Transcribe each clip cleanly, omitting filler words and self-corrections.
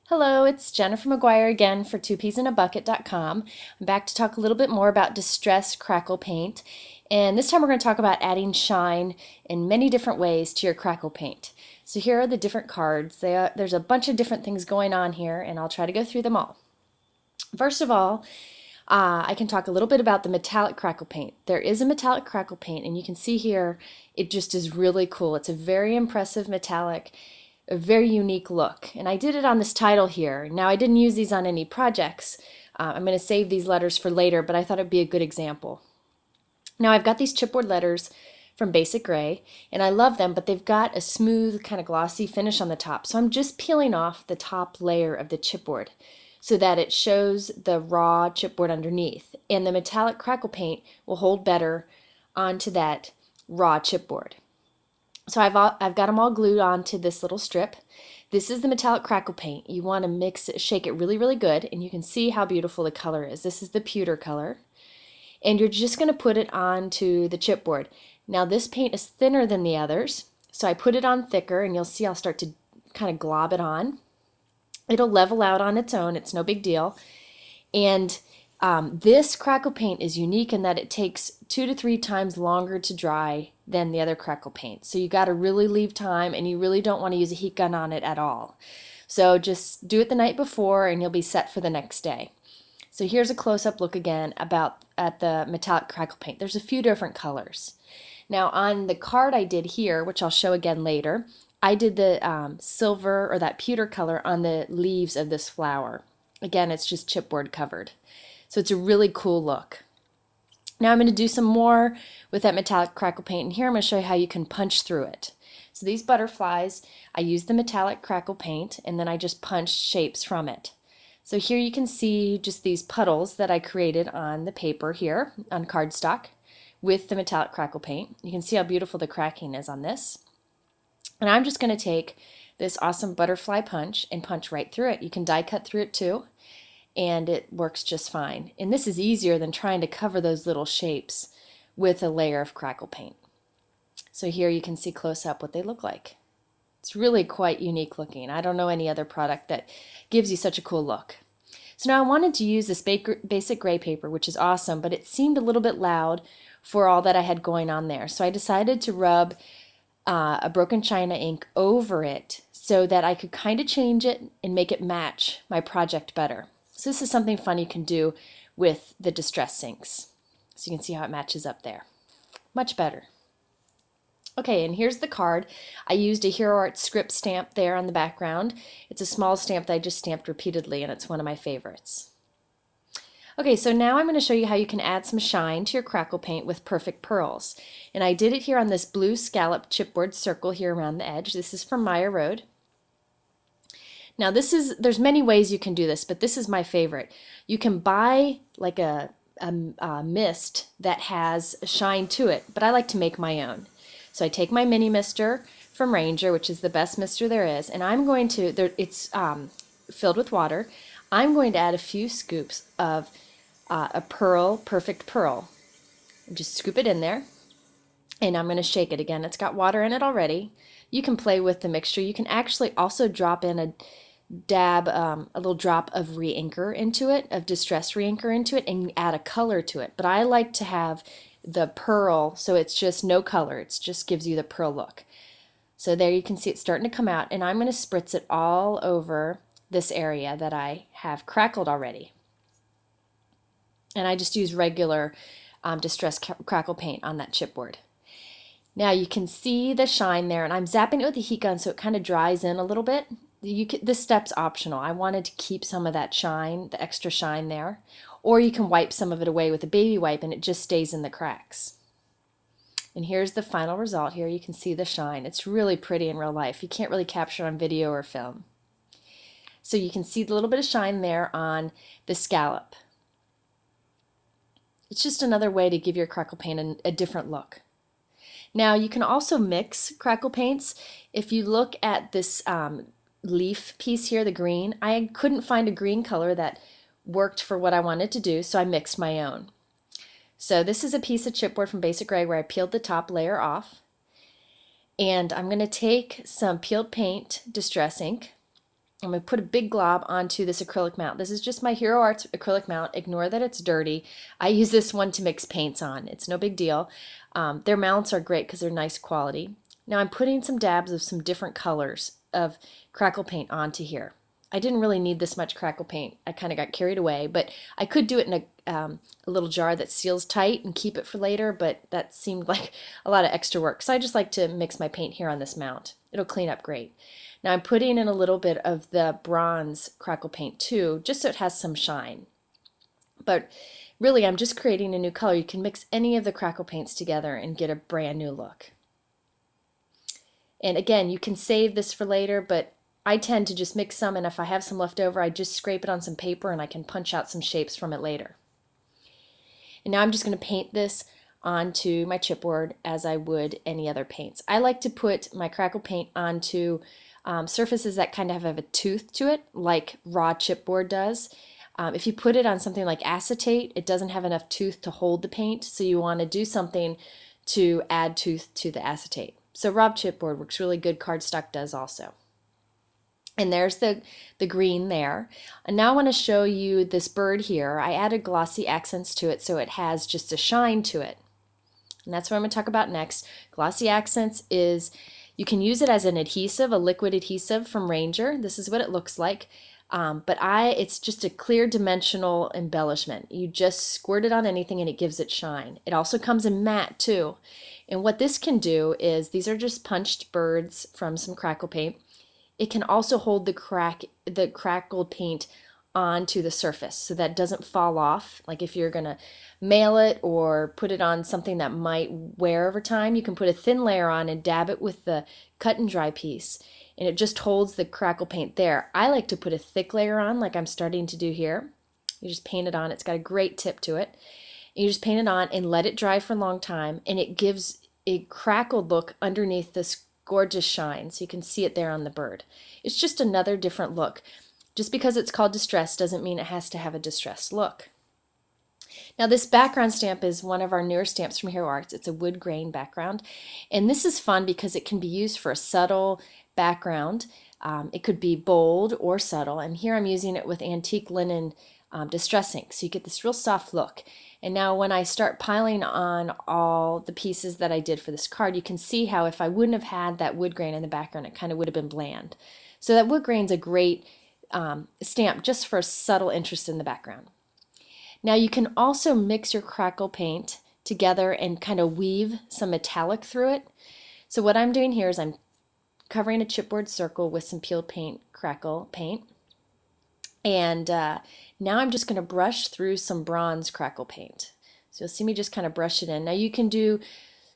Hello, it's Jennifer McGuire again for twopeasinAbucket.com. I'm back to talk a little bit more about distress crackle paint, and this time we're going to talk about adding shine in many different ways to your crackle paint. So here are the different cards. There's a bunch of different things going on here, and I'll try to go through them all. First of all, I can talk a little bit about the metallic crackle paint. There is a metallic crackle paint, and you can see here it just is really cool. It's a very impressive metallic, a very unique look. And I did it on this title here. Now I didn't use these on any projects. I'm going to save these letters for later, but I thought it'd be a good example. Now I've got these chipboard letters from Basic Gray, and I love them, but they've got a smooth, kind of glossy finish on the top. So I'm just peeling off the top layer of the chipboard so that it shows the raw chipboard underneath. And the metallic crackle paint will hold better onto that raw chipboard. So I've got them all glued onto this little strip. This is the metallic crackle paint. You want to mix it, shake it really, really good, and you can see how beautiful the color is. This is the pewter color. And you're just going to put it onto the chipboard. Now this paint is thinner than the others, so I put it on thicker, and you'll see I'll start to kind of glob it on. It'll level out on its own. It's no big deal. And this crackle paint is unique in that it takes 2 to 3 times longer to dry than the other crackle paint. So you got to really leave time, and you really don't want to use a heat gun on it at all. So just do it the night before and you'll be set for the next day. So here's a close-up look again at the metallic crackle paint. There's a few different colors. Now on the card I did here, which I'll show again later, I did the silver or that pewter color on the leaves of this flower. Again, it's just chipboard covered. So it's a really cool look. Now I'm going to do some more with that metallic crackle paint, and here I'm going to show you how you can punch through it. So these butterflies, I used the metallic crackle paint, and then I just punched shapes from it. So here you can see just these puddles that I created on the paper here, on cardstock, with the metallic crackle paint. You can see how beautiful the cracking is on this. And I'm just going to take this awesome butterfly punch and punch right through it. You can die cut through it too, and it works just fine. And this is easier than trying to cover those little shapes with a layer of crackle paint. So here you can see close up what they look like. It's really quite unique looking. I don't know any other product that gives you such a cool look. So now I wanted to use this Basic Gray paper, which is awesome, but it seemed a little bit loud for all that I had going on there. So I decided to rub a broken china ink over it so that I could kind of change it and make it match my project better. So this is something fun you can do with the distress inks. So you can see how it matches up there. Much better. Okay, and here's the card. I used a Hero Art script stamp there on the background. It's a small stamp that I just stamped repeatedly, and it's one of my favorites. Okay, so now I'm going to show you how you can add some shine to your crackle paint with perfect pearls. And I did it here on this blue scallop chipboard circle here around the edge. This is from Maya Road. Now there's many ways you can do this, but this is my favorite. You can buy like a mist that has shine to it, but I like to make my own. So I take my mini mister from Ranger, which is the best mister there is, and I'm going to, it's filled with water. I'm going to add a few scoops of a perfect pearl. Just scoop it in there, and I'm going to shake it again. It's got water in it already. You can play with the mixture. You can actually also drop in a little drop of re-inker into it, of distress re-inker into it, and add a color to it. But I like to have the pearl, so it's just no color. It just gives you the pearl look. So there you can see it's starting to come out, and I'm going to spritz it all over this area that I have crackled already. And I just use regular distress crackle paint on that chipboard. Now you can see the shine there, and I'm zapping it with a heat gun so it kind of dries in a little bit. This step's optional. I wanted to keep some of that shine, the extra shine there. Or you can wipe some of it away with a baby wipe and it just stays in the cracks. And here's the final result here. You can see the shine. It's really pretty in real life. You can't really capture it on video or film. So you can see the little bit of shine there on the scallop. It's just another way to give your crackle paint a different look. Now you can also mix crackle paints. If you look at this leaf piece here, the green, I couldn't find a green color that worked for what I wanted to do, so I mixed my own. So this is a piece of chipboard from Basic Gray where I peeled the top layer off, and I'm going to take some peeled paint distress ink, I'm going to put a big glob onto this acrylic mount. This is just my Hero Arts acrylic mount. Ignore that it's dirty. I use this one to mix paints on. It's no big deal. Their mounts are great because they're nice quality. Now I'm putting some dabs of some different colors of Crackle paint onto here. I didn't really need this much Crackle paint. I kind of got carried away, but I could do it in a little jar that seals tight and keep it for later, but that seemed like a lot of extra work. So I just like to mix my paint here on this mount. It'll clean up great. Now I'm putting in a little bit of the bronze Crackle paint too, just so it has some shine. But really I'm just creating a new color. You can mix any of the Crackle paints together and get a brand new look. And again, you can save this for later, but I tend to just mix some, and if I have some left over, I just scrape it on some paper and I can punch out some shapes from it later. And now I'm just going to paint this onto my chipboard as I would any other paints. I like to put my Crackle paint onto surfaces that kind of have a tooth to it, like raw chipboard does. If you put it on something like acetate, it doesn't have enough tooth to hold the paint, so you want to do something to add tooth to the acetate. So raw chipboard works really good. Cardstock does also. And there's the green there. And now I want to show you this bird here. I added glossy accents to it so it has just a shine to it. And that's what I'm going to talk about next. Glossy accents is, you can use it as an adhesive, a liquid adhesive from Ranger. This is what it looks like. It's just a clear dimensional embellishment. You just squirt it on anything and it gives it shine. It also comes in matte too. And what this can do is, these are just punched birds from some Crackle paint. It can also hold the Crackle paint onto the surface so that it doesn't fall off. Like if you're going to mail it or put it on something that might wear over time, you can put a thin layer on and dab it with the cut and dry piece, and it just holds the Crackle paint there. I like to put a thick layer on, like I'm starting to do here. You just paint it on. It's got a great tip to it. You just paint it on and let it dry for a long time, and it gives a crackled look underneath this gorgeous shine, so you can see it there on the bird. It's just another different look. Just because it's called distressed doesn't mean it has to have a distressed look. Now this background stamp is one of our newer stamps from Hero Arts. It's a wood grain background, and this is fun because it can be used for a subtle background. It could be bold or subtle, and here I'm using it with antique linen distress ink, so you get this real soft look. And now when I start piling on all the pieces that I did for this card, you can see how if I wouldn't have had that wood grain in the background, it kind of would have been bland. So that wood grain's a great stamp just for a subtle interest in the background. Now you can also mix your Crackle paint together and kind of weave some metallic through it. So what I'm doing here is I'm covering a chipboard circle with some peeled paint, Crackle paint. And now I'm just going to brush through some bronze Crackle paint. So you'll see me just kind of brush it in. Now you can do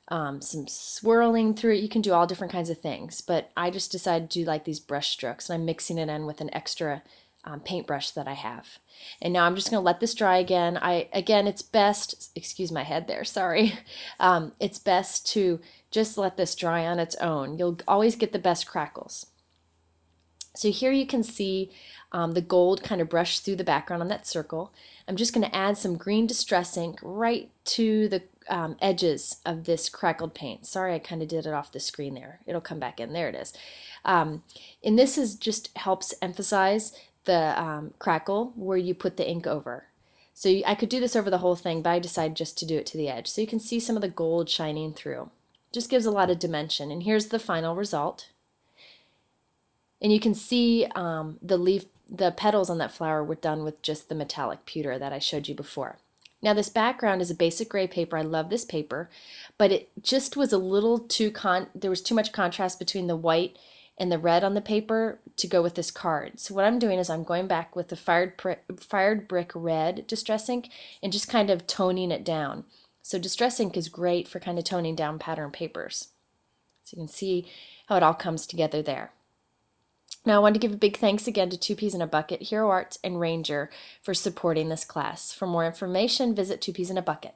some swirling through it. You can do all different kinds of things, but I just decided to do like these brush strokes, and I'm mixing it in with an extra paintbrush that I have. And now I'm just going to let this dry again. Again, it's best, excuse my head there, sorry. It's best to just let this dry on its own. You'll always get the best crackles. So here you can see the gold kind of brush through the background on that circle. I'm just going to add some green distress ink right to the edges of this crackled paint. Sorry, I kind of did it off the screen there. It'll come back in. There it is. And this is just helps emphasize the crackle where you put the ink over. So I could do this over the whole thing, but I decided just to do it to the edge. So you can see some of the gold shining through. Just gives a lot of dimension. And here's the final result. And you can see the petals on that flower were done with just the metallic pewter that I showed you before. Now this background is a basic gray paper. I love this paper, but it just was a little too there was too much contrast between the white and the red on the paper to go with this card. So what I'm doing is I'm going back with the fired brick red distress ink and just kind of toning it down. So distress ink is great for kind of toning down pattern papers. So you can see how it all comes together there. Now I want to give a big thanks again to Two Peas in a Bucket, Hero Arts, and Ranger for supporting this class. For more information, visit Two Peas in a Bucket.